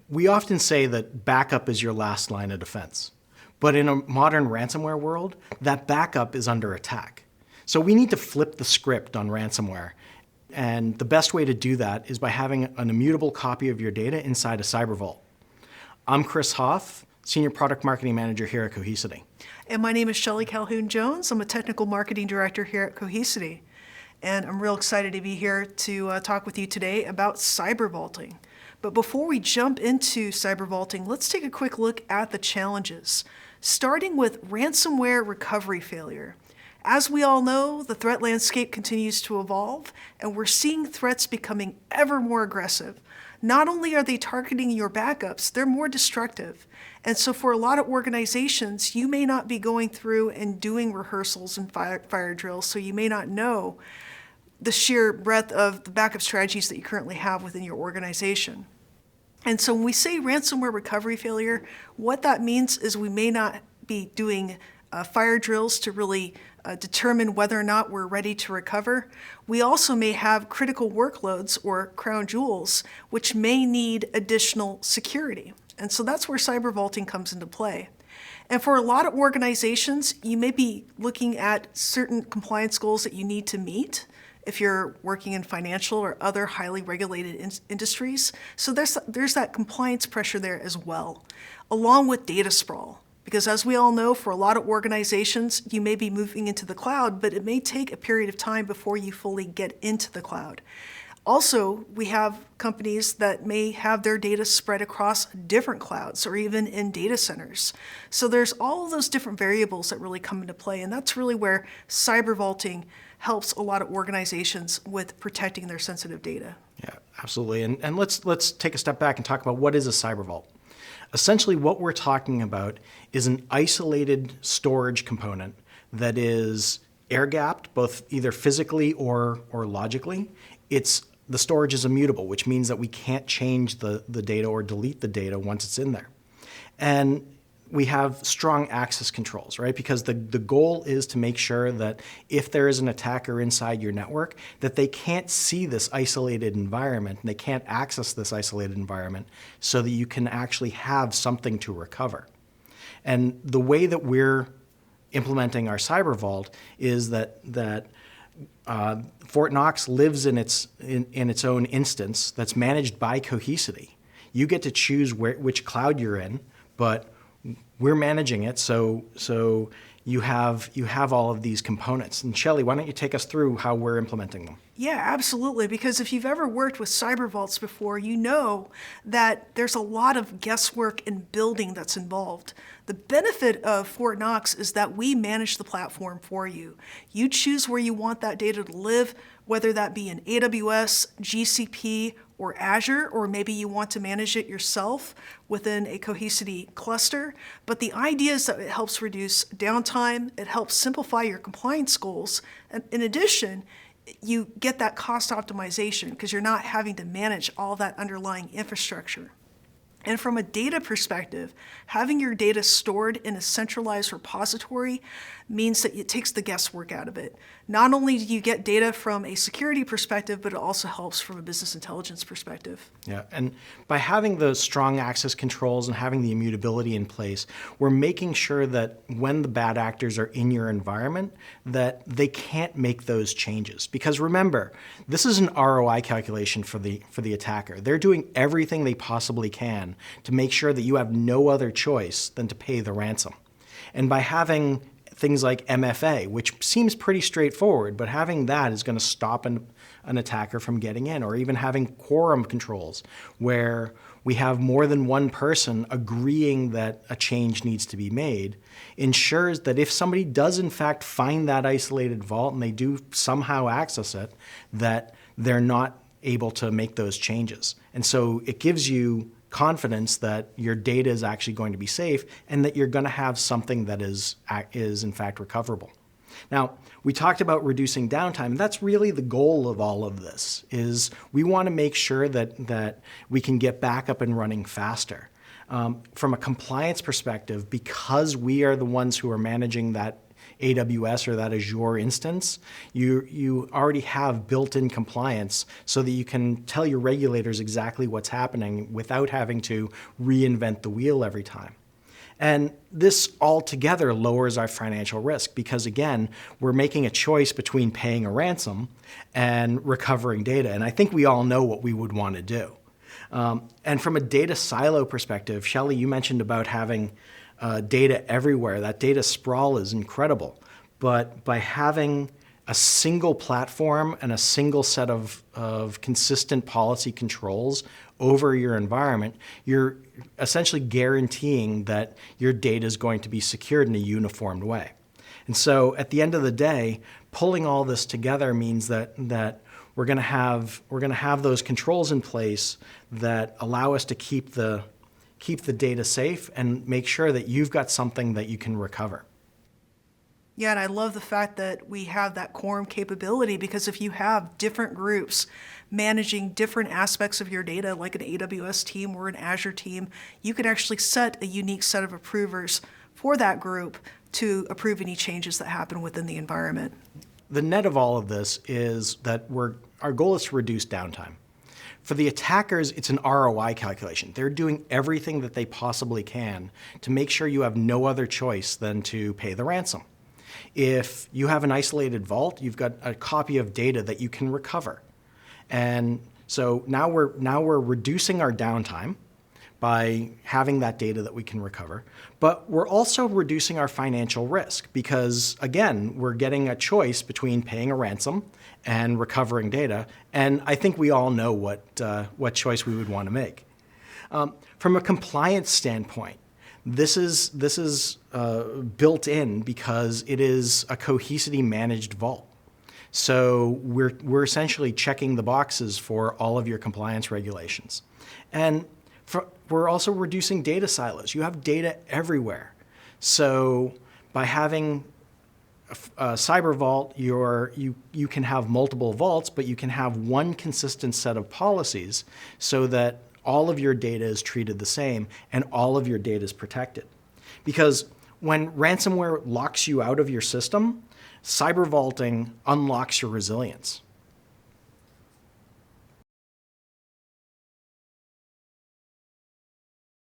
We often say that backup is your last line of defense. But in a modern ransomware world, that backup is under attack. So we need to flip the script on ransomware. And the best way to do that is by having an immutable copy of your data inside a Cybervault. I'm Chris Hoff, Senior Product Marketing Manager here at Cohesity. And my name is Shelley Calhoun-Jones. I'm a Technical Marketing Director here at Cohesity. And I'm real excited to be here to talk with you today about cybervaulting. But before we jump into cybervaulting, let's take a quick look at the challenges, starting with ransomware recovery failure. As we all know, the threat landscape continues to evolve, and we're seeing threats becoming ever more aggressive. Not only are they targeting your backups, they're more destructive. And so for a lot of organizations, you may not be going through and doing rehearsals and fire drills, so you may not know the sheer breadth of the backup strategies that you currently have within your organization. And so when we say ransomware recovery failure, what that means is we may not be doing fire drills to really determine whether or not we're ready to recover. We also may have critical workloads or crown jewels, which may need additional security. And so that's where cybervaulting comes into play. And for a lot of organizations, you may be looking at certain compliance goals that you need to meet if you're working in financial or other highly regulated industries. So there's that compliance pressure there as well, along with data sprawl. Because as we all know, for a lot of organizations, you may be moving into the cloud, but it may take a period of time before you fully get into the cloud. Also, we have companies that may have their data spread across different clouds or even in data centers. So there's all of those different variables that really come into play, and that's really where cybervaulting helps a lot of organizations with protecting their sensitive data. Yeah, absolutely. And let's take a step back and talk about what is a cybervault. Essentially, what we're talking about is an isolated storage component that is air-gapped, both either physically or logically. The storage is immutable, which means that we can't change the data or delete the data once it's in there. And we have strong access controls, right? Because the goal is to make sure that if there is an attacker inside your network, that they can't see this isolated environment and they can't access this isolated environment so that you can actually have something to recover. And the way that we're implementing our Cybervault is that FortKnox lives in its own instance that's managed by Cohesity. You get to choose which cloud you're in, but we're managing it, so you have all of these components. And Shelley, why don't you take us through how we're implementing them? Yeah, absolutely, because if you've ever worked with cybervaults before, you know that there's a lot of guesswork and building that's involved. The benefit of FortKnox is that we manage the platform for you. You choose where you want that data to live, whether that be in AWS, GCP, or Azure, or maybe you want to manage it yourself within a Cohesity cluster. But the idea is that it helps reduce downtime, it helps simplify your compliance goals, and in addition, you get that cost optimization because you're not having to manage all that underlying infrastructure. And from a data perspective, having your data stored in a centralized repository means that it takes the guesswork out of it. Not only do you get data from a security perspective, but it also helps from a business intelligence perspective. Yeah, and by having the strong access controls and having the immutability in place, we're making sure that when the bad actors are in your environment, that they can't make those changes. Because remember, this is an ROI calculation for the attacker. They're doing everything they possibly can to make sure that you have no other choice than to pay the ransom. And by having things like MFA, which seems pretty straightforward, but having that is going to stop an attacker from getting in, or even having quorum controls where we have more than one person agreeing that a change needs to be made, ensures that if somebody does in fact find that isolated vault and they do somehow access it, that they're not able to make those changes. And so it gives you confidence that your data is actually going to be safe and that you're going to have something that is in fact recoverable. Now, we talked about reducing downtime, and that's really the goal of all of this, is we want to make sure that we can get back up and running faster. From a compliance perspective, because we are the ones who are managing that AWS or that Azure instance, you already have built-in compliance so that you can tell your regulators exactly what's happening without having to reinvent the wheel every time. And this altogether lowers our financial risk because, again, we're making a choice between paying a ransom and recovering data. And I think we all know what we would want to do. And from a data silo perspective, Shelley, you mentioned about having data everywhere. That data sprawl is incredible. But by having a single platform and a single set of consistent policy controls over your environment, you're essentially guaranteeing that your data is going to be secured in a uniformed way. And so at the end of the day, pulling all this together means that we're going to have those controls in place that allow us to keep the data safe and make sure that you've got something that you can recover. Yeah, and I love the fact that we have that quorum capability, because if you have different groups managing different aspects of your data, like an AWS team or an Azure team, you can actually set a unique set of approvers for that group to approve any changes that happen within the environment. The net of all of this is that our goal is to reduce downtime. For the attackers, it's an ROI calculation. They're doing everything that they possibly can to make sure you have no other choice than to pay the ransom. If you have an isolated vault, you've got a copy of data that you can recover. And so now we're reducing our downtime by having that data that we can recover, but we're also reducing our financial risk because, again, we're getting a choice between paying a ransom and recovering data, and I think we all know what choice we would want to make. From a compliance standpoint, this is built in because it is a Cohesity managed vault. So we're essentially checking the boxes for all of your compliance regulations. And we're also reducing data silos. You have data everywhere. So by having a Cybervault, you can have multiple vaults, but you can have one consistent set of policies so that all of your data is treated the same and all of your data is protected. Because when ransomware locks you out of your system, cybervaulting unlocks your resilience.